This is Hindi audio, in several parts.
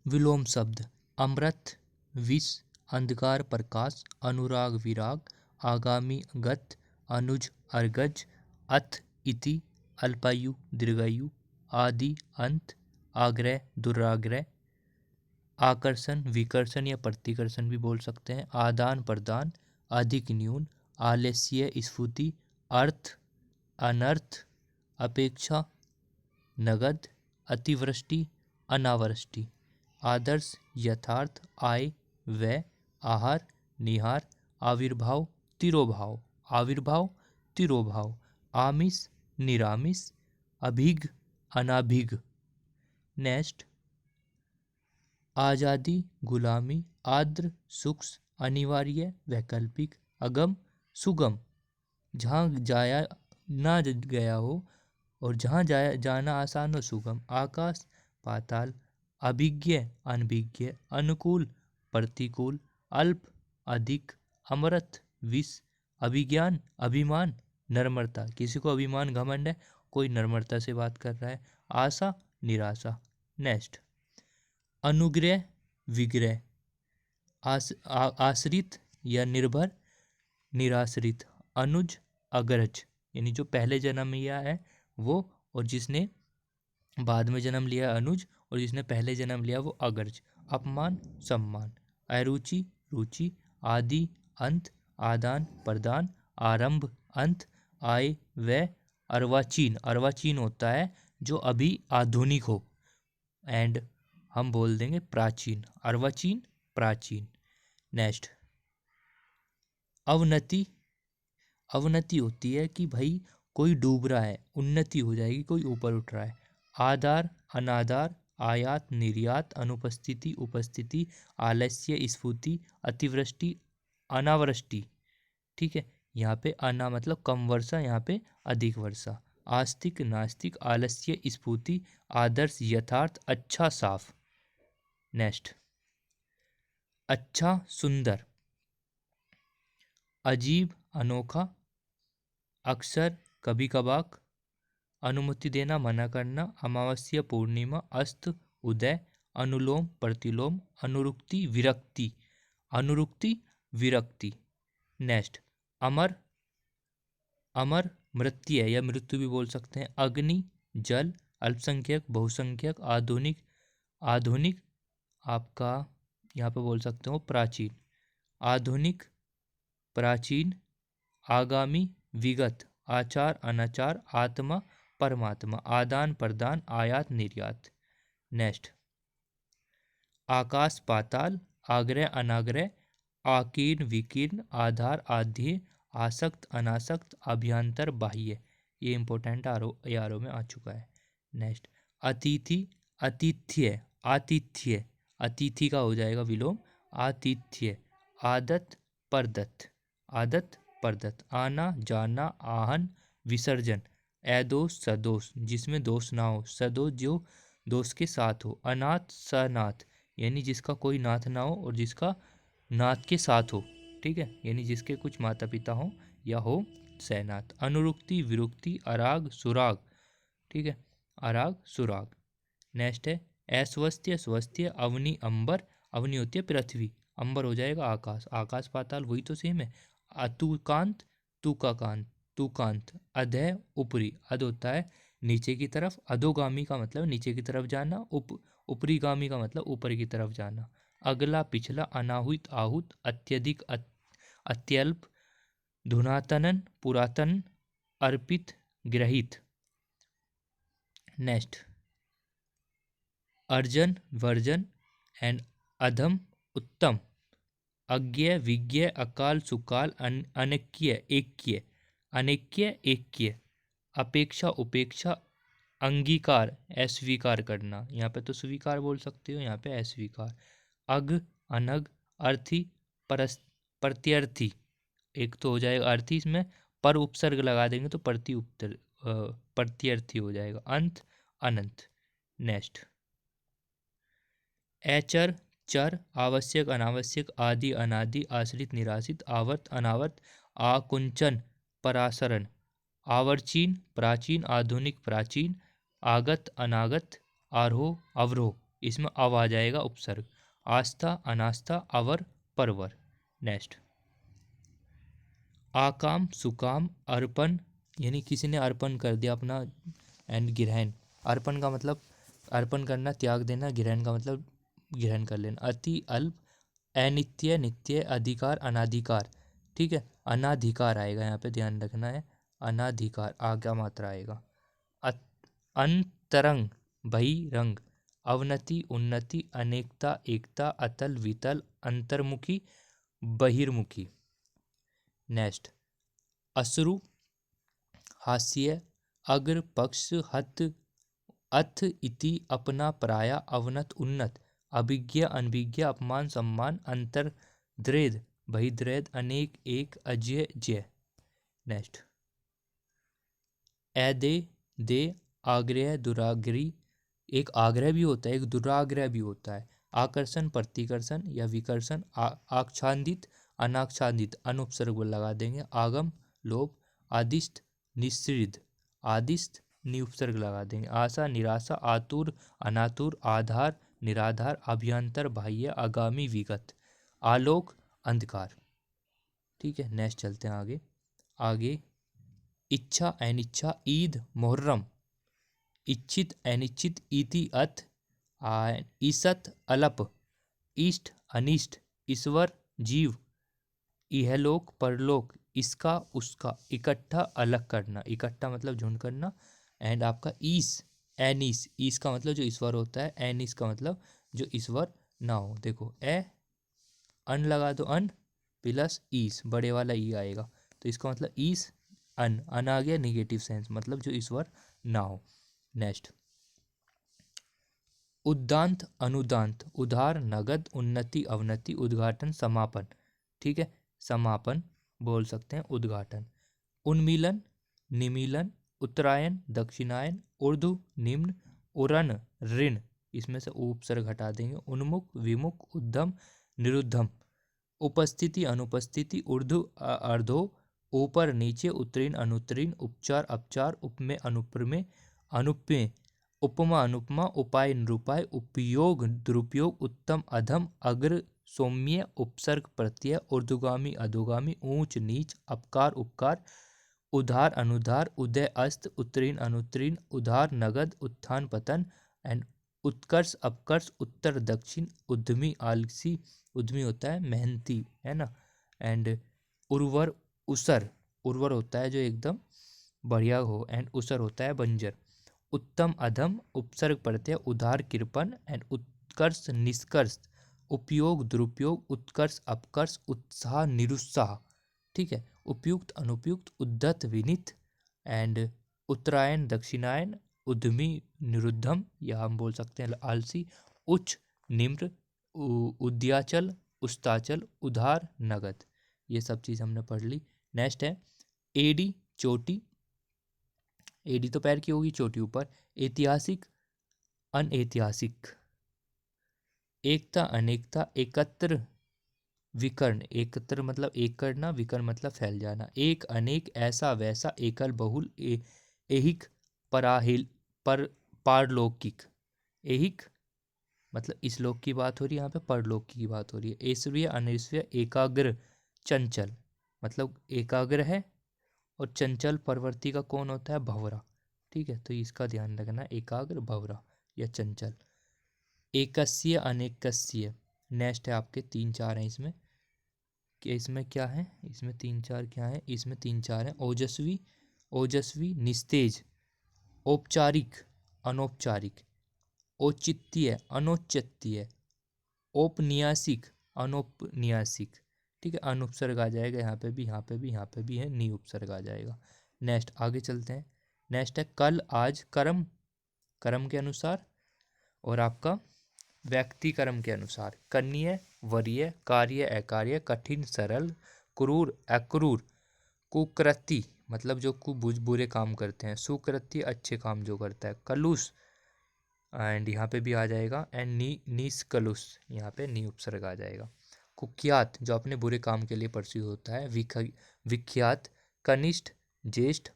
विलोम शब्द अमृत, विष, अंधकार प्रकाश, अनुराग विराग, आगामी गत, अनुज अर्गज, अथ इति, अल्पायु दीर्घायु, आदि अंत, आग्रह दुराग्रह, आकर्षण विकर्षण या प्रतिकर्षण भी बोल सकते हैं, आदान प्रदान, अधिक न्यून, आलस्य स्फूर्ति, अर्थ अनर्थ, अपेक्षा नगद, अतिवृष्टि अनावृष्टि, आदर्श यथार्थ, आय व्यय, आहार निहार, आविर्भाव तिरोभाव, आविर्भाव तिरोभाव, आमिष निरामिष, अभिग अनाभिग। नेक्स्ट आज़ादी गुलामी, आर्द्र सूक्ष्म अनिवार्य वैकल्पिक, अगम सुगम, जहाँ जाया ना गया हो और जहाँ जाना आसान हो सुगम, आकाश पाताल, अभिज्ञ अनभिज्ञ, अनुकूल प्रतिकूल, अल्प अधिक, अमृत विष, अभिज्ञान अभिमान, नम्रता, किसी को अभिमान घमंड है, कोई नम्रता से बात कर रहा है, आशा निराशा। नेक्स्ट अनुग्रह विग्रह, आश्रित या निर्भर निराश्रित, अनुज अग्रज यानी जो पहले जन्म लिया है वो, और जिसने बाद में जन्म लिया अनुज, और जिसने पहले जन्म लिया वो अग्रज, अपमान सम्मान, अरुचि रुचि, आदि अंत, आदान प्रदान, आरंभ अंत, आय व्यय, अर्वाचीन, अर्वाचीन होता है जो अभी आधुनिक हो, एंड हम बोल देंगे प्राचीन, अर्वाचीन प्राचीन। नेक्स्ट अवनति, अवनति होती है कि भाई कोई डूब रहा है, उन्नति हो जाएगी कोई ऊपर उठ रहा है, आधार अनाधार, आयात निर्यात, अनुपस्थिति उपस्थिति, आलस्य स्फूर्ति, अतिवृष्टि अनावृष्टि। ठीक है, यहाँ पे अना मतलब कम वर्षा, यहाँ पे अधिक वर्षा, आस्तिक नास्तिक, आलस्य स्फूर्ति, आदर्श यथार्थ, अच्छा साफ। नेक्स्ट अच्छा सुंदर, अजीब अनोखा, अक्सर कभी कभार, अनुमति देना मना करना, अमावस्या पूर्णिमा, अस्त उदय, अनुलोम प्रतिलोम, अनुरुक्ति विरक्ति, अनुरुक्ति विरक्ति। नेक्स्ट अमर, अमर मृत्यु है या मृत्यु भी बोल सकते हैं, अग्नि जल, अल्पसंख्यक बहुसंख्यक, आधुनिक, आधुनिक आपका यहाँ पे बोल सकते हो प्राचीन, आधुनिक प्राचीन, आगामी विगत, आचार अनाचार, आत्मा परमात्मा, आदान प्रदान, आयात निर्यात। नेक्स्ट आकाश पाताल, आग्रह अनाग्रह, आकीर्ण विकीर्ण, आधार आध्य, आसक्त अनासक्त, अभ्यंतर बाह्य। ये इंपॉर्टेंट आरो में आ चुका है। नेक्स्ट अतिथि आतिथ्य, आतिथ्य अतिथि का हो जाएगा विलोम, आतिथ्य, आदत परदत्त, आदत परदत्त, आना जाना, आहन विसर्जन, अदोष सदोष जिसमें दोष ना हो, सदोष जो दोष के साथ हो, अनाथ सनाथ यानी जिसका कोई नाथ ना हो और जिसका नाथ के साथ हो। ठीक है, यानी जिसके कुछ माता पिता हो या हो सैनाथ, अनुरुक्ति विरुक्ति, अराग सुराग। ठीक है, अराग सुराग। नेक्स्ट है अस्वस्थ्य स्वस्थ्य, अवनी अंबर, अवनी होती है पृथ्वी, अंबर हो जाएगा आकाश, आकाश पाताल वही तो सेम है, अतुकांत तुकाकांत, तुकांत, अधय ऊपरी, अध होता है नीचे की तरफ, अधोगामी का मतलब नीचे की तरफ जाना, ऊपरीगामी का मतलब ऊपर की तरफ जाना, अगला पिछला, अनाहुत आहूत, अत्यधिक अत्यल्प, धुनातनन पुरातन, अर्पित ग्रहित। नेक्स्ट अर्जन वर्जन एंड अधम उत्तम, अज्ञ विज्ञ, अकाल सुकाल, अनैक्य ऐक्य, अनैक्य ऐक्य, अपेक्षा उपेक्षा, अंगीकार अस्वीकार करना, यहाँ पे तो स्वीकार बोल सकते हो, यहाँ पे अस्वीकार, अग अनग, अर्थी प्रत्यर्थी, एक तो हो जाएगा अर्थी, इसमें पर उपसर्ग लगा देंगे तो प्रत्यर्थी हो जाएगा, अंत अनंत। नेक्स्ट अचर चर, आवश्यक अनावश्यक, आदि अनादि, आश्रित निराश्रित, आवर्त अनावर्त, आकुंचन परासरण, आवर्चीन प्राचीन, आधुनिक प्राचीन, आगत अनागत, आरोह अवरोह। इसमें अव आ जाएगा उपसर्ग। आस्था अनास्था अवर परवर। नेक्स्ट, आकाम सुकाम अर्पण, यानी किसी ने अर्पण कर दिया अपना। एंड ग्रहण, अर्पण का मतलब अर्पण करना, त्याग देना। ग्रहण का मतलब ग्रहण कर लेना। अति अल्प, अनित्य नित्य, अधिकार अनाधिकार। ठीक है, अनाधिकार आएगा यहाँ पे, ध्यान रखना है। अनाधिकार आज्ञा मात्रा आएगा। अंतरंग बहिरंग, अवनति उन्नति, अनेकता एकता, अतल वितल, अंतर्मुखी बहिर्मुखी। नेक्स्ट, अश्रु हास्य, अग्र पक्ष, हत अथ इति, अपना पराया, अवनत उन्नत, अभिज्ञ अनभिज्ञ, अपमान सम्मान, अंतर द्रेद बहिद्रेद, अनेक एक, अजय जय। नेक्स्ट, दे दे, आग्रह दुराग्रही, एक आग्रह भी होता है, एक दुराग्रह भी होता है। आकर्षण प्रतिकर्षण या विकर्षण, आच्छादित अनाच्छादित, अनुपसर्ग लगा देंगे। आगम लोभ, आदिष्ट निश्चित, आदिष्ट निउपसर्ग लगा देंगे। आशा निराशा, आतुर अनातुर, आधार निराधार, अभ्यंतर बाह्य, आगामी विगत, आलोक अंधकार। ठीक है, नेक्स्ट चलते हैं आगे। आगे, इच्छा अनिच्छा, ईद मुहर्रम, इच्छित अनिश्चित, इति अथ, ईसत अलप, इष्ट अनिष्ट, ईश्वर जीव, इहलोक परलोक, इसका उसका, इकट्ठा अलग करना, इकट्ठा मतलब झुंड करना। एंड आपका ईस एनिस, ईस का मतलब जो ईश्वर होता है, एनिस का मतलब जो ईश्वर ना हो। देखो ए अन लगा दो, अन प्लस ईस, बड़े वाला ई आएगा, तो इसका मतलब ईस अन आ गया, निगेटिव सेंस, मतलब जो ईश्वर ना हो। नेक्स्ट, उद्दांत अनुदांत, उधार नगद, उन्नति अवनति, उद्घाटन समापन। ठीक है, समापन बोल सकते हैं, उद्घाटन। उन्मीलन निमीलन, उत्तरायण दक्षिणायन, ऊर्ध्व निम्न, उरन ऋण, इसमें से उपसर्ग हटा देंगे। उन्मुख विमुख, उद्यम निरुद्धम, उपस्थिति अनुपस्थिति, ऊर्ध्व अर्धो, ऊपर नीचे, उत्तीर्ण अनुत्तीर्ण, उपचार अपचार, उपमेय अनुप्रमेय, अनुपेय, उपमा अनुपमा, उपाय निरूपाय, उपयोग दुरुपयोग, उत्तम अधम, अग्र सौम्य, उपसर्ग प्रत्यय, ऊर्ध्वगामी अधोगामी, ऊंच नीच, अपकार उपकार, उधार अनुधार, उदय अस्त, उत्तीर्ण अनुत्तीर्ण, उधार नगद, उत्थान पतन, एंड उत्कर्ष अपकर्ष, उत्तर दक्षिण, उद्यमी आलसी, उद्यमी होता है मेहनती, है ना। एंड उर्वर उसर, उर्वर होता है जो एकदम बढ़िया हो, एंड उसर होता है बंजर। उत्तम अधम, उपसर्ग प्रत्यय, उधार कृपण, एंड उत्कर्ष निष्कर्ष, उपयोग दुरुपयोग, उत्कर्ष अपकर्ष, उत्साह निरुत्साह। ठीक है, उपयुक्त अनुपयुक्त, उद्धत विनित, एंड उत्तरायण दक्षिणायन, उद्यमी निरुद्धम, या हम बोल सकते हैं आलसी, उच्च निम्र, उद्याचल उस्ताचल, उधार नगद। ये सब चीज़ हमने पढ़ ली। नेक्स्ट है एडी चोटी, एडी तो पैर की होगी, चोटी ऊपर। ऐतिहासिक अनऐतिहासिक, एकता अनेकता, एकत्र विकर्ण, एकत्र मतलब एक करना, विकर्ण मतलब फैल जाना। एक अनेक, ऐसा वैसा, एकल बहुल, एहिक पराहिल पर पारलौकिक। एहिक मतलब इस लोक की बात हो रही है, यहाँ पे परलोक की बात हो रही है। ऐश्वर्य अनैश्वर्य, एकाग्र चंचल, मतलब एकाग्र है, और चंचल प्रवृत्ति का कौन होता है, भंवरा। ठीक है, तो इसका ध्यान रखना, एकाग्र भंवरा या चंचल। एकस्य अनेकस्य, नेक्स्ट है आपके 3 4 हैं इसमें, कि इसमें क्या है, इसमें 3 4 क्या है, इसमें 3 4 है। ओजस्वी ओजस्वी, निस्तेज, औपचारिक अनौपचारिक, औचित्य अनौचित्य, औपन्यासिक अनौपन्यासिक। ठीक है, अनुपसर्ग आ जाएगा यहाँ पे भी, यहाँ पे भी, यहाँ पे भी है, नी उपसर्ग आ जाएगा। नेक्स्ट आगे चलते हैं। नेक्स्ट है कल आज, कर्म कर्म के अनुसार, और आपका व्यक्ति कर्म के अनुसार। कन्य वरीय, कार्य अकार्य, कठिन सरल, क्रूर अक्रूर, कुकृति मतलब जो बुरे काम करते हैं, सुकृति अच्छे काम जो करता है, कलुष, एंड यहाँ पे भी आ जाएगा, एंड निष्कलुष, यहाँ पे नी उपसर्ग आ जाएगा। कुख्यात जो अपने बुरे काम के लिए प्रसिद्ध होता है, विख्यात, कनिष्ठ ज्येष्ठ,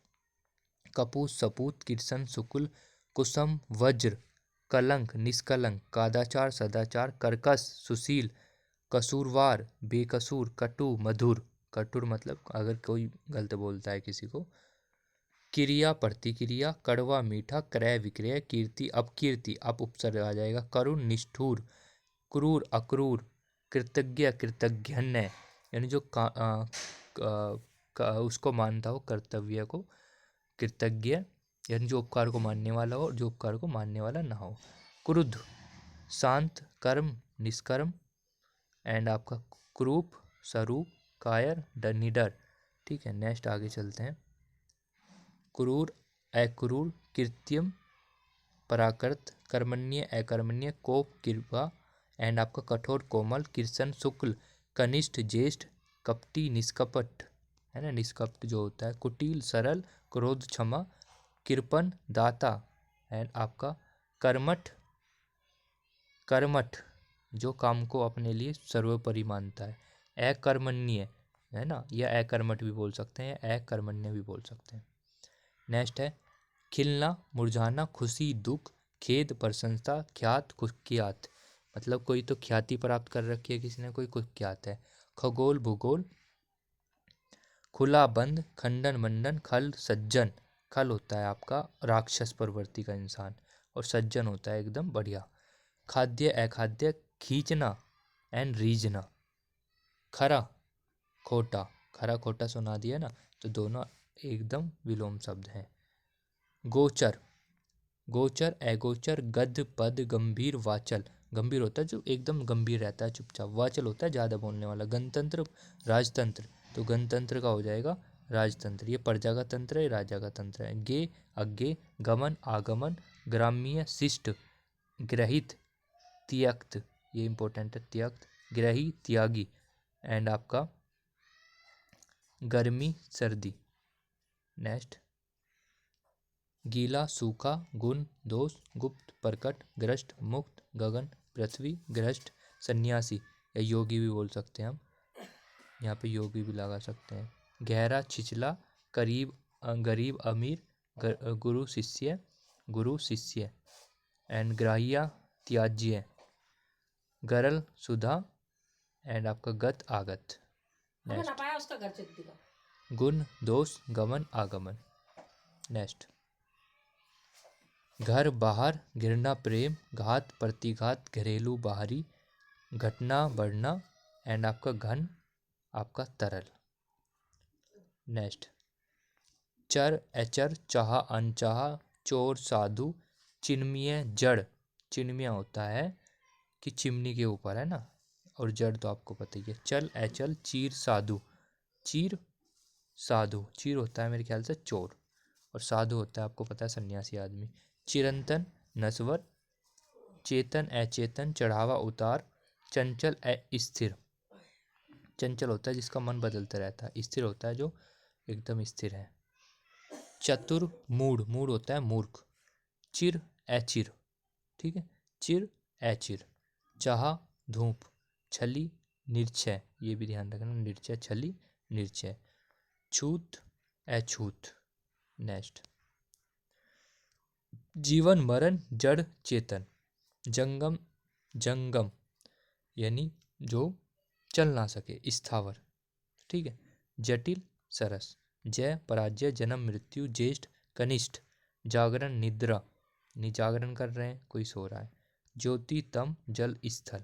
कपूत सपूत, किरसन शुक्ल, कुसम वज्र, कलंक निष्कलंक, कादाचार सदाचार, कर्कश सुशील, कसूरवार बेकसूर, कटु मधुर, कटुर मतलब अगर कोई गलत बोलता है किसी को, क्रिया प्रतिक्रिया, कड़वा मीठा, क्रय विक्रय, कीर्ति अपकीर्ति, अप उपसर्ग आ जाएगा, करुण निष्ठुर, क्रूर अक्रूर, कृतज्ञ कृतघ्न, यानी जो उसको मानता हो कर्तव्य को, कृतज्ञ यानी जो उपकार को मानने वाला हो और जो उपकार को मानने वाला ना हो, क्रुद्ध शांत, कर्म निष्कर्म, एंड आपका क्रूप स्वरूप, कायर निडर। ठीक है, नेक्स्ट आगे चलते हैं। क्रूर अक्रूर, कृत्रिम पराकृत, कर्मण्य अकर्मण्य, कोप कृपा, एंड आपका कठोर कोमल, कृष्ण शुक्ल, कनिष्ठ ज्येष्ठ, कपटी निष्कपट, है ना, निष्कपट जो होता है, कुटिल सरल, क्रोध क्षमा, कृपण दाता, एंड आपका कर्मठ, कर्मठ जो काम को अपने लिए सर्वोपरि मानता है, अकर्मण्य, है ना, या अकर्मठ भी बोल सकते हैं, अकर्मण्य भी बोल सकते हैं। नेक्स्ट है खिलना मुरझाना, खुशी दुख, खेद प्रशंसा, ख्यात कुख्यात, मतलब कोई तो ख्याति प्राप्त कर रखी है किसी ने, कोई कुख्यात है, खगोल भूगोल, खुला बंद, खंडन मंडन, खल सज्जन, खल होता है आपका राक्षस प्रवृत्ति का इंसान, और सज्जन होता है एकदम बढ़िया, खाद्य अखाद्य, खींचना एंड रीझना, खरा खोटा, खरा खोटा सुना दिया ना, तो दोनों एकदम विलोम शब्द हैं। गोचर, गोचर अगोचर, गद्य पद, गंभीर वाचल, गंभीर होता है जो एकदम गंभीर रहता है चुपचाप, वाचल होता है ज़्यादा बोलने वाला, गणतंत्र राजतंत्र, तो गणतंत्र का हो जाएगा राजतंत्र, ये प्रजा का तंत्र है, राजा का तंत्र है। गे अज्ञे, गमन आगमन, ग्राम्य शिष्ट, ग्रहित त्यक्त, ये इंपॉर्टेंट है, त्यक्त ग्रही त्यागी, एंड आपका गर्मी सर्दी। नेक्स्ट गीला सूखा, गुण दोष, गुप्त प्रकट, ग्रस्त मुक्त, गगन पृथ्वी, ग्रस्त सन्यासी या योगी भी बोल सकते हैं हम, यहाँ पे योगी भी लगा सकते हैं। गहरा छिछला, करीब गरीब अमीर, गुरु शिष्य, गुरु शिष्य, एंड ग्राह्य त्याज्य, गरल सुधा, एंड आपका गत आगत। नेक्स्ट गुण दोष गमन आगमन। नेक्स्ट घर बाहर, घृणा प्रेम, घात प्रतिघात, घरेलू बाहरी, घटना बढ़ना, एंड आपका घन आपका तरल। नेक्स्ट चर अचर, चाह अनचाह, चोर साधु, चिन्मय जड़, चिन्मय होता है कि चिमनी के ऊपर है ना, और जड़ तो आपको पता ही है। चल अचल, चीर साधु, चीर साधु, चीर होता है मेरे ख्याल से चोर, और साधु होता है आपको पता है सन्यासी आदमी। चिरंतन नस्वर, चेतन अचेतन, चढ़ावा उतार, चंचल अस्थिर, चंचल होता है जिसका मन बदलता रहता है, स्थिर होता है जो एकदम स्थिर है। चतुर मूढ़, मूढ़ होता है मूर्ख। चिर अचिर, ठीक है, चिर अचिर। चाह धूप, छली निर्छय, ये भी ध्यान रखना, निर्छय छली निर्छय। छूत अछूत। नेक्स्ट जीवन मरण जड़ चेतन, जंगम जंगम यानी जो चल ना सके, स्थावर, ठीक है। जटिल सरस, जय पराजय, जन्म मृत्यु, ज्येष्ठ कनिष्ठ, जागरण निद्रा, जागरण कर रहे हैं कोई सो रहा है। ज्योति तम जल स्थल।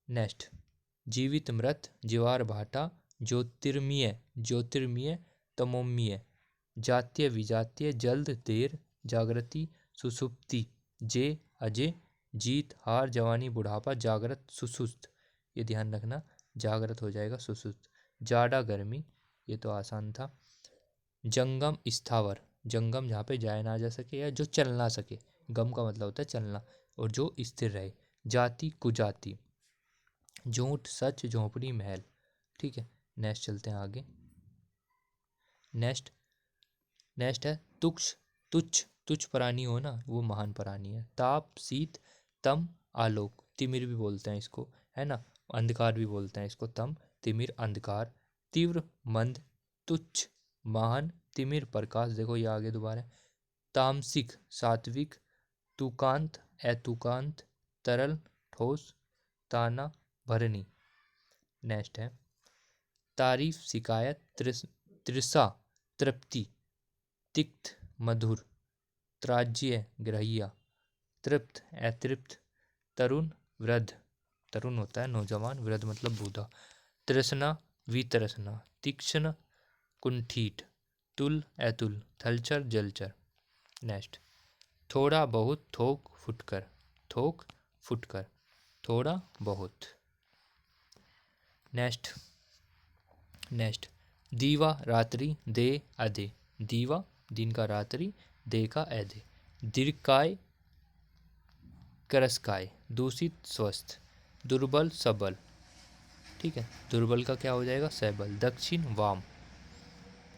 नेक्स्ट जीवित मृत, जीवार भाटा, ज्योतिर्मय ज्योतिर्मय, तमोमय, जातीय विजातीय, जल्द देर, जागृति सुसुप्ति, जे अजय, जीत हार, जवानी बुढ़ापा, जागृत सुसुप्त, ये ध्यान रखना, जागृत हो जाएगा सुसुप्त। जाड़ा गर्मी, ये तो आसान था। जंगम स्थावर, जंगम जहाँ पे जाया ना जा सके या जो चल ना सके, गम का मतलब होता है चलना, और जो स्थिर रहे। जाति कुजाति, झूठ सच, झोंपड़ी महल, ठीक है। नेक्स्ट चलते हैं आगे। नेक्स्ट नेक्स्ट है तुक्ष तुच्छ, तुच्छ प्राणी हो ना वो महान प्राणी है। ताप शीत, तम आलोक, तिमिर भी बोलते हैं इसको, है ना, अंधकार भी बोलते हैं इसको, तम तिमिर अंधकार। तीव्र मंद, तुच्छ महान, तिमिर प्रकाश, देखो ये आगे दोबारा। तामसिक सात्विक, तुकांत अतुकांत, तरल ठोस, ताना भरनी। नेक्स्ट है तारीफ शिकायत, तृषा तृप्ति, तिक्त मधुर, त्राज्य ग्रहिया, तृप्त अतृप्त, तरुण वृद्ध, तरुण होता है नौजवान, वृद्ध मतलब बूढ़ा, तृष्णा वितृष्णा, तीक्ष्ण कुंठित, तुल अतुल, थलचर जलचर। नेक्स्ट थोड़ा बहुत, थोक फुटकर, थोक फुटकर, थोड़ा बहुत। नेक्स्ट दीवा रात्रि, दे आधे, दीवा दिन का, रात्रि दे का आधे, दीर्घकाय करसकाय, दूषित स्वस्थ, दुर्बल सबल, ठीक है, दुर्बल का क्या हो जाएगा सबल, दक्षिण वाम,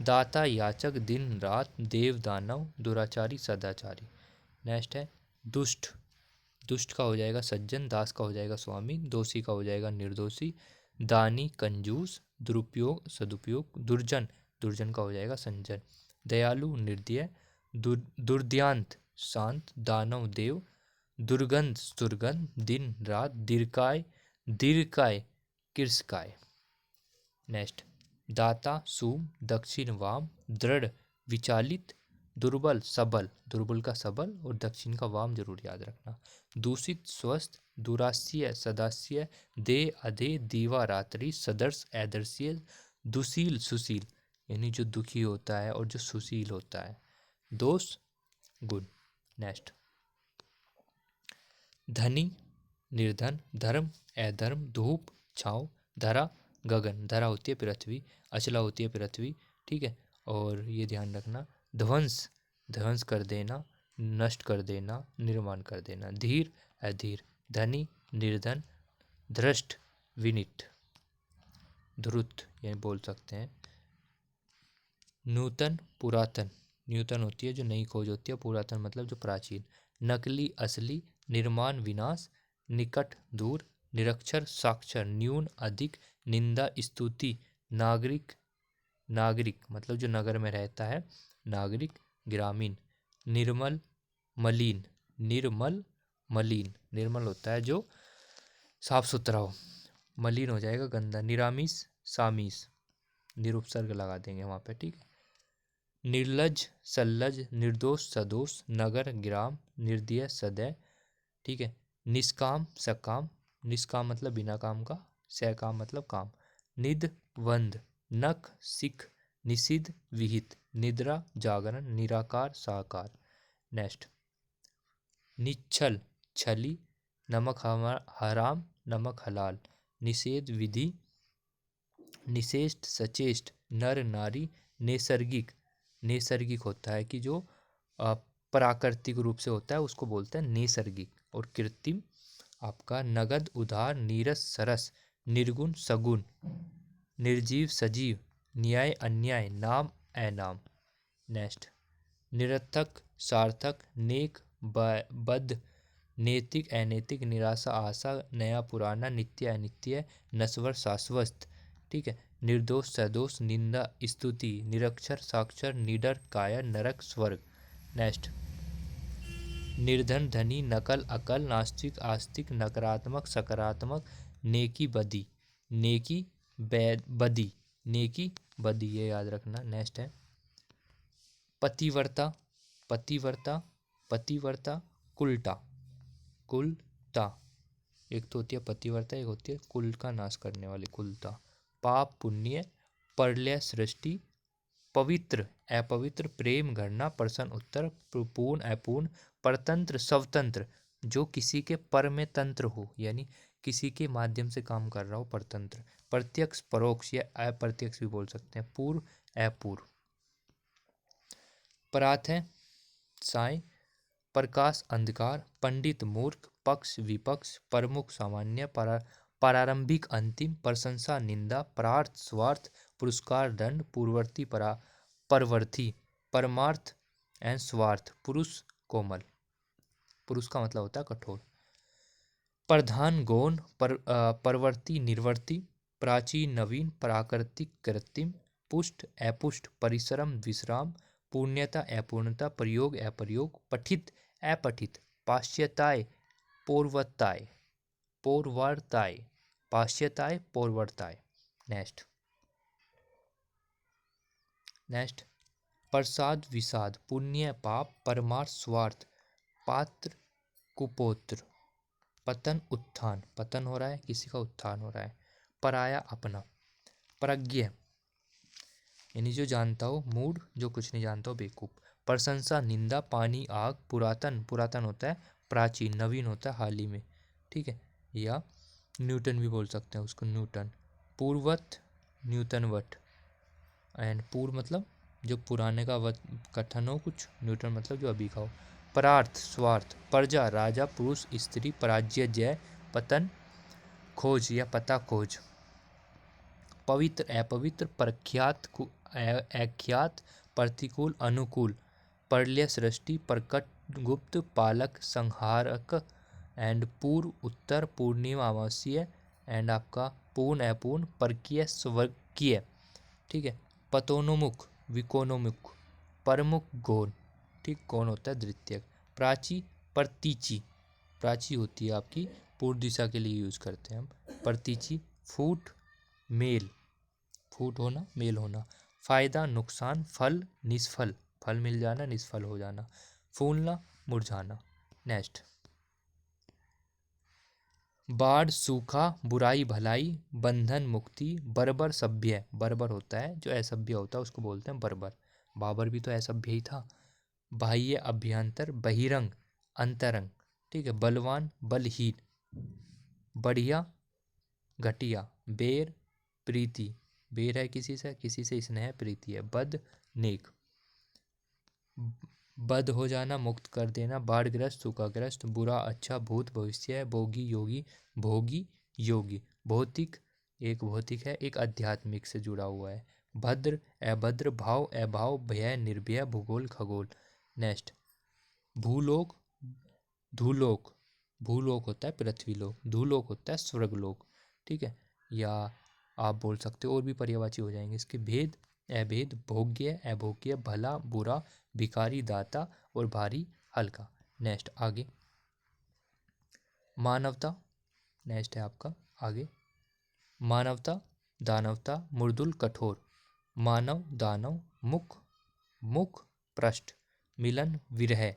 दाता याचक, दिन रात, देव दानव, दुराचारी सदाचारी। नेक्स्ट है दुष्ट, दुष्ट का हो जाएगा सज्जन, दास का हो जाएगा स्वामी, दोषी का हो जाएगा निर्दोषी, दानी कंजूस, दुरुपयोग सदुपयोग, दुर्जन, दुर्जन का हो जाएगा संजन, दयालु निर्दय, दुर्दांत शांत, दानव देव, दुर्गंध दुर्गंध, दिन रात, दीर्घकाय दीर्घकाय कृषकाय। नेक्स्ट दाता सूम, दक्षिण वाम, दृढ़ विचालित, दुर्बल सबल, दुर्बल का सबल और दक्षिण का वाम जरूर याद रखना, दूषित स्वस्थ, दुरास्य सदास्य, दे अधे, दीवा रात्रि, सदर्श ऐदर्श्य, दुशील सुशील यानी जो दुखी होता है और जो सुशील होता है, दोष गुण। नेक्स्ट धनी निर्धन, धर्म अधर्म, धूप छाँव, धरा गगन, धरा होती है पृथ्वी, अचला होती है पृथ्वी, ठीक है, और ये ध्यान रखना, ध्वंस ध्वंस कर देना, नष्ट कर देना, निर्माण कर देना, धीर अधीर, धनी निर्धन, धृष्ट विनित, ध्रुत ये बोल सकते हैं, नूतन पुरातन, न्यूतन होती है जो नई खोज होती है, पुरातन मतलब जो प्राचीन, नकली असली, निर्माण विनाश, निकट दूर, निरक्षर साक्षर, न्यून अधिक, निंदा स्तुति, नागरिक नागरिक मतलब जो नगर में रहता है, नागरिक ग्रामीण, निर्मल मलिन, निर्मल मलिन, निर्मल होता है जो साफ सुथरा हो, मलिन हो जाएगा गंदा, निरामिष सामिस, निरुपसर्ग लगा देंगे वहाँ पे, ठीक है, निर्लज सल्लज, निर्दोष सदोष, नगर ग्राम, निर्दय सदय, ठीक है, निष्काम सकाम, निष्काम मतलब बिना काम का, सकाम मतलब काम, निध वंद, नख सिख, निषिद्ध विहित, निद्रा जागरण, निराकार साकार। नेक्स्ट निच्छल छली, नमक हराम, नमक हलाल, निषेध विधि, निषेष्ट सचेष्ट, नर नारी, नैसर्गिक, नैसर्गिक होता है कि जो प्राकृतिक रूप से होता है उसको बोलते हैं नैसर्गिक, और कृत्रिम आपका नगद उधार, नीरस सरस, निर्गुण सगुण, निर्जीव सजीव, न्याय अन्याय, नाम अनाम। नेक्स्ट निरर्थक सार्थक, नेक बद्ध, नैतिक अनैतिक, निराशा आशा, नया पुराना, नित्य अनित्य, नश्वर शाश्वत, ठीक है, निर्दोष सदोष, निंदा स्तुति, निरक्षर साक्षर, निडर कायर, नरक स्वर्ग। नेक्स्ट निर्धन धनी, नकल अकल, नास्तिक आस्तिक, नकारात्मक सकारात्मक, नेकी बदी, नेकी बदी, नेकी बदी ये याद रखना। नेक्स्ट है पतिव्रता, पतिव्रता, पतिव्रता, कुलटा, कुलटा, एक तो होती है पतिव्रता, एक होती है कुल का नाश करने वाली कुलता, पाप पुण्य, प्रलय सृष्टि, पवित्र अपवित्र, प्रेम घृणा, प्रश्न उत्तर, पूर्ण अपूर्ण, परतंत्र स्वतंत्र, जो किसी के पर में तंत्र हो यानी किसी के माध्यम से काम कर रहा हो, परतंत्र, प्रत्यक्ष परोक्ष या अप्रत्यक्ष भी बोल सकते हैं, पूर्व अपूर्व। परात है साय, प्रकाश अंधकार, पंडित मूर्ख, पक्ष विपक्ष, प्रमुख सामान्य, प्रारंभिक अंतिम, प्रशंसा निंदा, प्रार्थ स्वार्थ, पुरस्कार दंड, पूर्ववर्ती परवर्ती, परमार्थ एंड स्वार्थ, पुरुष कोमल, पुरुष का मतलब होता है कठोर, प्रधान गौण, परवर्ती निर्वर्ती, प्राचीन नवीन, प्राकृतिक कृत्रिम, पुष्ट अपुष्ट, परिश्रम विश्राम, पूर्णता अपूर्णता, प्रयोग अप्रयोग, पठित अपठित, पाश्चात्य पूर्वताय, पूर्वर्ताय, पाश्चात्य पूर्वर्ताय। नेक्स्ट नेक्स्ट प्रसाद विषाद, पुण्य पाप, परमार्थ स्वार्थ, पात्र कुपोत्र, पतन उत्थान, पतन हो रहा है किसी का उत्थान हो रहा है, पराया अपना, प्रज्ञ यानी जो जानता हो, मूड जो कुछ नहीं जानता हो बेवकूफ, प्रशंसा निंदा, पानी आग, पुरातन, पुरातन होता है प्राचीन, नवीन होता है हाल ही में, ठीक है, या न्यूटन भी बोल सकते हैं उसको, न्यूटन, पूर्वत न्यूटनवत, एंड पूर्व मतलब जो पुराने का कथन हो कुछ, न्यूटन मतलब जो अभी का हो, परार्थ स्वार्थ, प्रजा राजा पुरुष स्त्री, पराजय जय, पतन खोज या पता खोज, पवित्र अपवित्र, प्रख्यात अख्यात, प्रतिकूल अनुकूल, प्रलय सृष्टि, प्रकट गुप्त, पालक संहारक, एंड पूर्व उत्तर, पूर्णिमा अमावस्या, एंड आपका पूर्ण अपूर्ण, परकीय स्वर्गीय, ठीक है, पतोन्मुख विकोन्मुख, परमुख गौण, ठीक, कौन होता है द्वितीयक, प्राची प्रतीची, प्राची होती है आपकी पूर्व दिशा के लिए यूज करते हैं हम, प्रतीची, फूट मेल, फूट होना मेल होना, फायदा नुकसान, फल निष्फल, फल मिल जाना निष्फल हो जाना, फूलना मुरझाना। नेक्स्ट बाढ़ सूखा, बुराई भलाई, बंधन मुक्ति, बर्बर सभ्य, बर्बर होता है जो असभ्य होता है उसको बोलते हैं बर्बर, बाबर भी तो असभ्य ही था, बाह्य अभ्यंतर, बहिरंग अंतरंग, ठीक है, बलवान बलहीन, बढ़िया घटिया, बेर प्रीति, बेर है किसी से स्नेह, प्रीति है, बद नेक, बद हो जाना मुक्त कर देना, बाढ़ग्रस्त सूखाग्रस्त, बुरा अच्छा, भूत भविष्य, भोगी योगी, भोगी योगी, भौतिक एक भौतिक है एक आध्यात्मिक से जुड़ा हुआ है, भद्र अभद्र, भाव अभाव, भय निर्भय, भूगोल खगोल। नेक्स्ट भूलोक धूलोक, भूलोक होता है पृथ्वीलोक, धूलोक होता है स्वर्गलोक, ठीक है, या आप बोल सकते हो और भी पर्यायवाची हो जाएंगे इसके, भेद अभेद, भोग्य अभोग्य, भला बुरा, भिखारी दाता, और भारी हल्का। नेक्स्ट आगे मानवता, नेक्स्ट है आपका आगे मानवता दानवता, मृदुल कठोर, मानव दानव, मुख मुख पृष्ठ, मिलन विरह,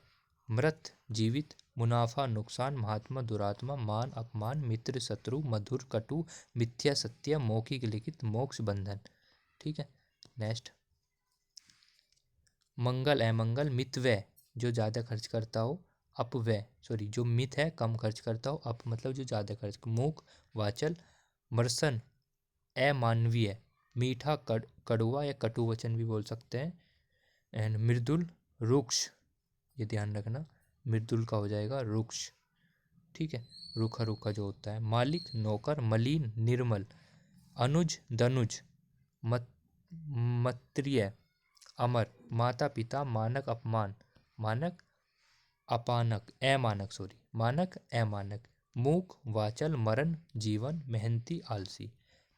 मृत जीवित, मुनाफा नुकसान, महात्मा दुरात्मा, मान अपमान, मित्र शत्रु, मधुर कटु, मिथ्या सत्य, मौखिक लिखित, मोक्ष बंधन, ठीक है। नेक्स्ट मंगल अमंगल, मितव्यय जो ज़्यादा खर्च करता हो, अपव्यय सॉरी जो मित है कम खर्च करता हो, अप मतलब जो ज़्यादा खर्च, मूक वाचल, मरसन अमानवीय, मीठा कड़वा या कटु वचन भी बोल सकते हैं, एंड मृदुल रुक्ष, ये ध्यान रखना मृदुल का हो जाएगा रुक्ष, ठीक है, रूखा रूखा जो होता है, मालिक नौकर, मलिन निर्मल, अनुज धनुज, मत मत्रिय अमर, माता पिता, मानक अपमान, मानक अपानक अमानक सॉरी मानक अमानक, मूक वाचल, मरण जीवन, मेहनती आलसी।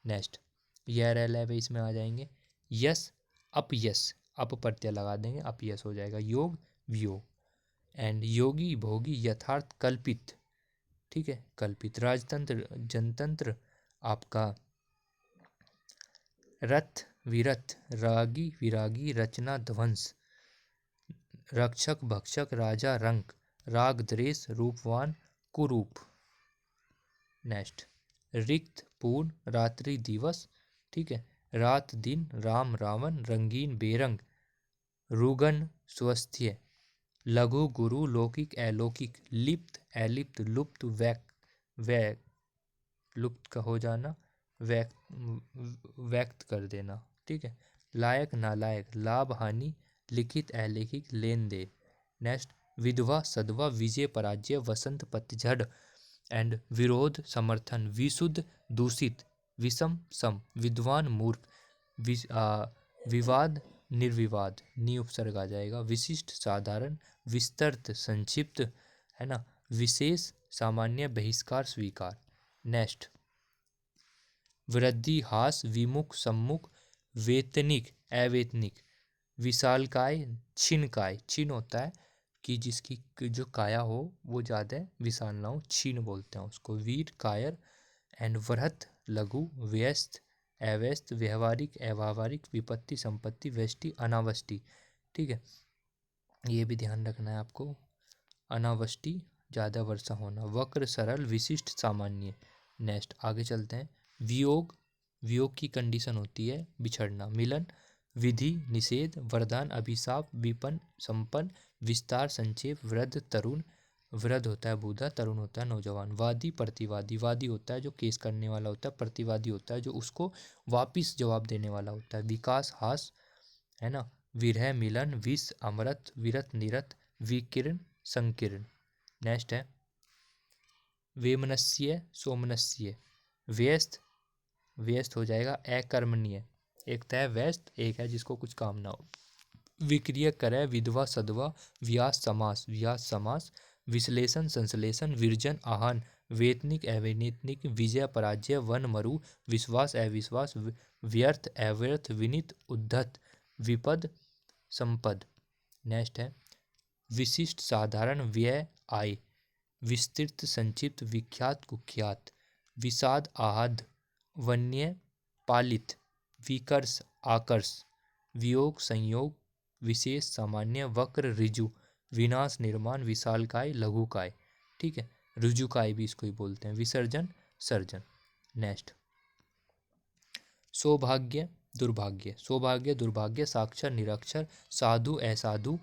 नेक्स्ट यह रह इसमें आ जाएंगे यस अपयस, अप प्रत्यय लगा देंगे अपयस हो जाएगा, योग वियोग, एंड योगी भोगी यथार्थ कल्पित, ठीक है, कल्पित, राजतंत्र जनतंत्र, आपका रथ विरथ, रागी विरागी, रचना ध्वंस, रक्षक भक्षक, राजा रंक, राग द्वेष, रूपवान कुरूप। नेक्स्ट रिक्त पूर्ण, रात्रि दिवस, ठीक है, रात दिन, राम रावण, रंगीन बेरंग, रुगन स्वस्थ्य, लघु गुरु, लौकिक अलौकिक, लिप्त अलिप्त, लुप्त वैक लुप्त का हो जाना, व्यक्त कर देना, ठीक है, लायक नालायक, लाभ हानि, लिखित अलिखित, लेन देन। नेक्स्ट विधवा सधवा, विजय पराजय, वसंत पतझड़, एंड विरोध समर्थन, विशुद्ध दूषित, विषम सम, विद्वान मूर्ख, विवाद निर्विवाद, नी उपसर्ग आ जाएगा, विशिष्ट साधारण, विस्तृत संक्षिप्त, है ना, विशेष सामान्य, बहिष्कार स्वीकार। नेक्स्ट वृद्धि हास, विमुख सम्मुख, वेतनिक अवेतनिक, विशालकाय छिन्नकाय, छिन्न होता है कि जिसकी जो काया हो वो ज़्यादा विशाल ना हो, क्षीण बोलते हैं उसको। वीर कायर एंड वृहत लघु, व्यस्त अव्यस्त, व्यवहारिक अव्यावहारिक, विपत्ति संपत्ति, व्यष्टि अनावष्टि। ठीक है, ये भी ध्यान रखना है आपको। अनावष्टि ज़्यादा वर्षा होना। वक्र सरल विशिष्ट सामान्य। नेक्स्ट आगे चलते हैं। वियोग, वियोग की कंडीशन होती है बिछड़ना। मिलन विधि निषेध, वरदान अभिशाप, विपन्न संपन्न, विस्तार संक्षेप, वृद्ध तरुण, वृद्ध होता है बूढ़ा, तरुण होता है नौजवान। वादी प्रतिवादी, वादी होता है जो केस करने वाला होता है, प्रतिवादी होता है जो उसको वापिस जवाब देने वाला होता है। विकास हास, है ना। विरह मिलन, विष अमृत, विरत निरत, विकीर्ण संकीर्ण। नेक्स्ट है वेमनस्य सोमनस्य। व्यस्त, व्यस्त हो जाएगा अकर्मण्य। एक तो है व्यस्त, एक है जिसको कुछ काम ना हो। विक्रिय करय विधवा सधवा, व्यास समास, व्यास समास। विश्लेषण संश्लेषण, विरजन आहन, वेतनिक अवैतनिक, विजय पराजय, वन मरु, विश्वास अविश्वास, व्यर्थ अव्यर्थ, विनित उद्धत, विपद संपद। नेक्स्ट है विशिष्ट साधारण व्यय आय, विस्तृत संक्षिप्त, विख्यात कुख्यात, विषाद आहद, वन्य पालित, विकर्ष आकर्ष, वियोग संयोग, विशेष सामान्य, वक्र ऋजु, विनाश निर्माण, विशालकाय लघुकाय। ठीक है, ऋजुकाय भी इसको ही बोलते हैं। विसर्जन सर्जन। नेक्स्ट सौभाग्य दुर्भाग्य, सौभाग्य दुर्भाग्य, साक्षर निरक्षर, साधु असाधु,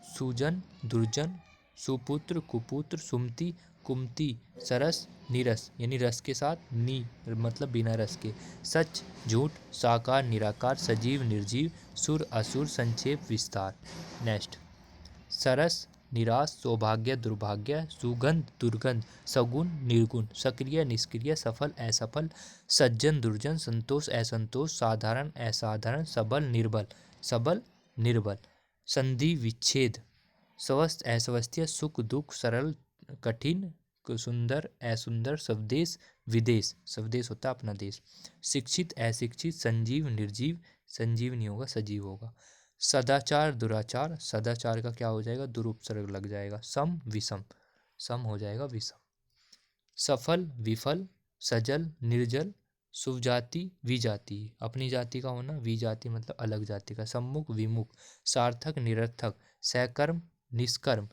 सुजन दुर्जन, सुपुत्र कुपुत्र, सुमति कुमति, सरस निरस यानी रस के साथ, नी मतलब बिना रस के, सच झूठ, साकार निराकार, सजीव निर्जीव, सुर असुर, संक्षेप विस्तार। नेक्स्ट सरस निराश, सौभाग्य दुर्भाग्य, सुगंध दुर्गंध, सगुण निर्गुण, सक्रिय निष्क्रिय, सफल असफल, सज्जन दुर्जन, संतोष असंतोष, साधारण असाधारण, सबल निर्बल, सबल निर्बल, संधि विच्छेद, स्वस्थ अस्वस्थ्य, सुख दुख, सरल कठिन, सुंदर असुंदर, स्वदेश विदेश, स्वदेश होता है अपना देश, शिक्षित अशिक्षित, संजीव निर्जीव, संजीव नहीं होगा सजीव होगा। सदाचार दुराचार, सदाचार का क्या हो जाएगा दुरुपसर्ग लग जाएगा। सम विषम, सम हो जाएगा विषम। सफल विफल, सजल निर्जल, सुजाति विजाति, अपनी जाति का होना, विजाति मतलब अलग जाति का। सम्मुख विमुख, सार्थक निरर्थक, सकर्म निष्कर्म,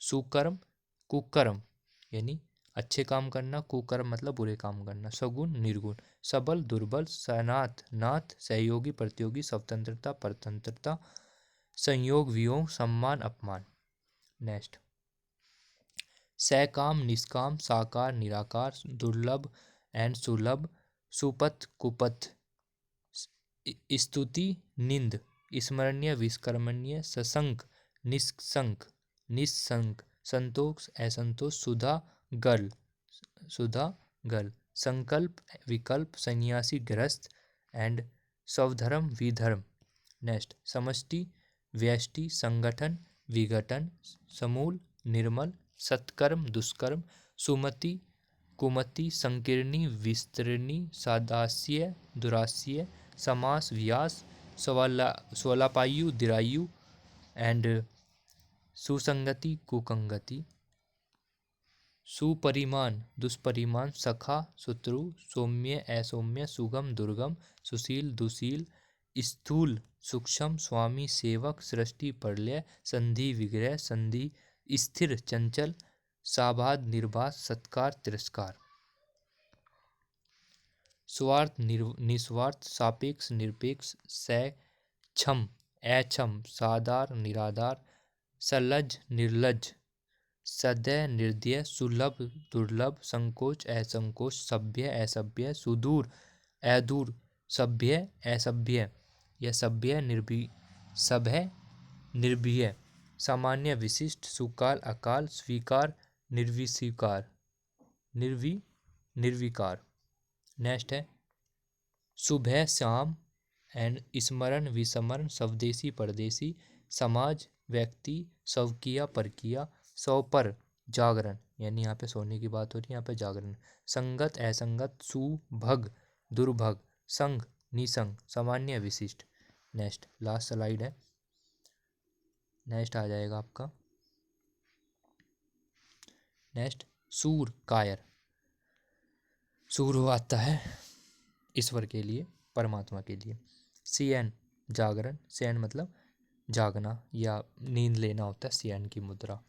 सुकर्म कुकर्म यानी अच्छे काम करना, कुकर्म मतलब बुरे काम करना। सगुण निर्गुण, सबल दुर्बल, सनाथ नाथ, सहयोगी प्रतियोगी, स्वतंत्रता परतंत्रता, संयोग वियोग, सम्मान अपमान। नेक्स्ट सकाम निष्काम, साकार निराकार, दुर्लभ एंड सुलभ, सुपथ कुपथ, स्तुति निंद, स्मरणीय विस्मरणीय, सशंक निष्शंक निस्संक, संतोष असंतोष, सुधा गल, सुधा गल, संकल्प विकल्प, सन्यासी गृहस्थ एंड स्वधर्म विधर्म। नेक्स्ट समष्टि व्यष्टि, संगठन विघटन, समूल निर्मल, सत्कर्म दुष्कर्म, सुमति कुमति, संकीर्णी विस्तृणी, सादास्य दुरास्य, समास व्यास, स्वलापायु दीर्घायु एंड सुसंगति कुसंगति, सुपरिमाण दुष्परिमाण, सखा शत्रु, सौम्य असौम्य, सुगम दुर्गम, सुशील दुशील, स्थूल सूक्ष्म, स्वामी सेवक, सृष्टि प्रलय, संधि विग्रह, संधि स्थिर चंचल, साबाद निर्बाध, सत्कार तिरस्कार। स्वार्थ निस्वार्थ, सापेक्ष निरपेक्ष, क्षम अक्षम, साधार निराधार, सलज निर्लज, सदय निर्दय, सुलभ दुर्लभ, संकोच असंकोच, सभ्य असभ्य, सुदूर अदूर, सभ्य असभ्य या सभ्य निर्भय, सभ्य निर्भय, सामान्य विशिष्ट, सुकाल अकाल, स्वीकार निर्विस्वीकार, निर्विकार। नेक्स्ट है सुबह शाम एंड स्मरण विस्मरण, स्वदेशी परदेशी, समाज व्यक्ति, स्वकीय परकीय, सौ पर जागरण यानी यहाँ पे सोने की बात हो रही है, यहाँ पे जागरण। संगत असंगत, सुभग दुर्भग, संघ निसंग, सामान्य विशिष्ट। नेक्स्ट लास्ट स्लाइड है। नेक्स्ट आ जाएगा आपका नेक्स्ट सूर कायर, सूर आता है ईश्वर के लिए, परमात्मा के लिए। शयन जागरण, शयन मतलब जागना या नींद लेना होता है शयन की मुद्रा,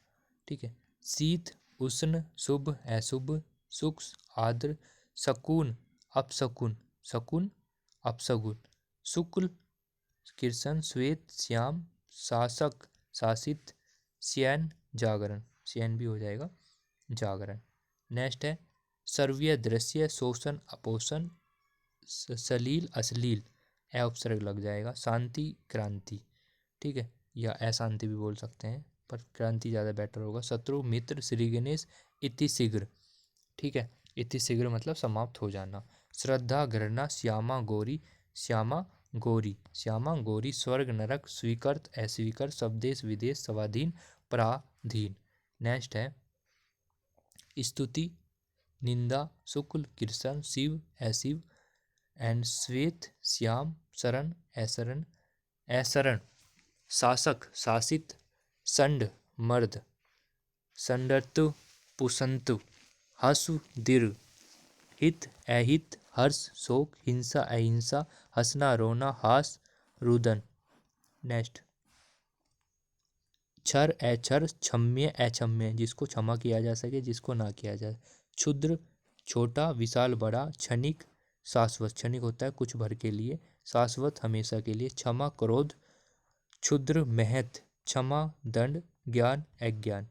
ठीक है। शीत उष्ण शुभ अशुभ, सुख आद्र, शकुन अपशकुन, शकुन अपशकुन, शुक्ल कृष्ण श्वेत श्याम, शासक शासित, शयन जागरण, शयन भी हो जाएगा जागरण। नेक्स्ट है सर्व्य दृश्य शोषण अपोषण, सलील अश्लील, उपसर्ग लग जाएगा। शांति क्रांति, ठीक है, या अशांति भी बोल सकते हैं पर क्रांति ज़्यादा बेटर होगा। शत्रु मित्र श्री गणेश, इति शीघ्र, ठीक है, इति शीघ्र मतलब समाप्त हो जाना। श्रद्धा घृणा श्यामा गौरी, श्यामा गौरी, श्यामा गौरी। स्वर्ग नरक स्वीकृत अस्वीकृत, स्वदेश विदेश स्वाधीन पराधीन। नेक्स्ट है स्तुति निंदा शुक्ल कृष्ण शिव अशिव एंड श्वेत श्याम, शरण अशरण अशरण, शासक शासित, संड मर्द, संडर्तु पुसंतु, हसु दीर्घ, हित अहित, हर्ष शोक, हिंसा अहिंसा, हंसना रोना, हास रुदन। नेक्स्ट क्षर अक्षर, क्षम्य अक्षम्य, जिसको क्षमा किया जा सके जिसको ना किया जाए। क्षुद्र छोटा, विशाल बड़ा, क्षणिक शाश्वत, क्षणिक होता है कुछ भर के लिए, शाश्वत हमेशा के लिए। क्षमा क्रोध, क्षुद्र महत, क्षमा दंड, ज्ञान अज्ञान।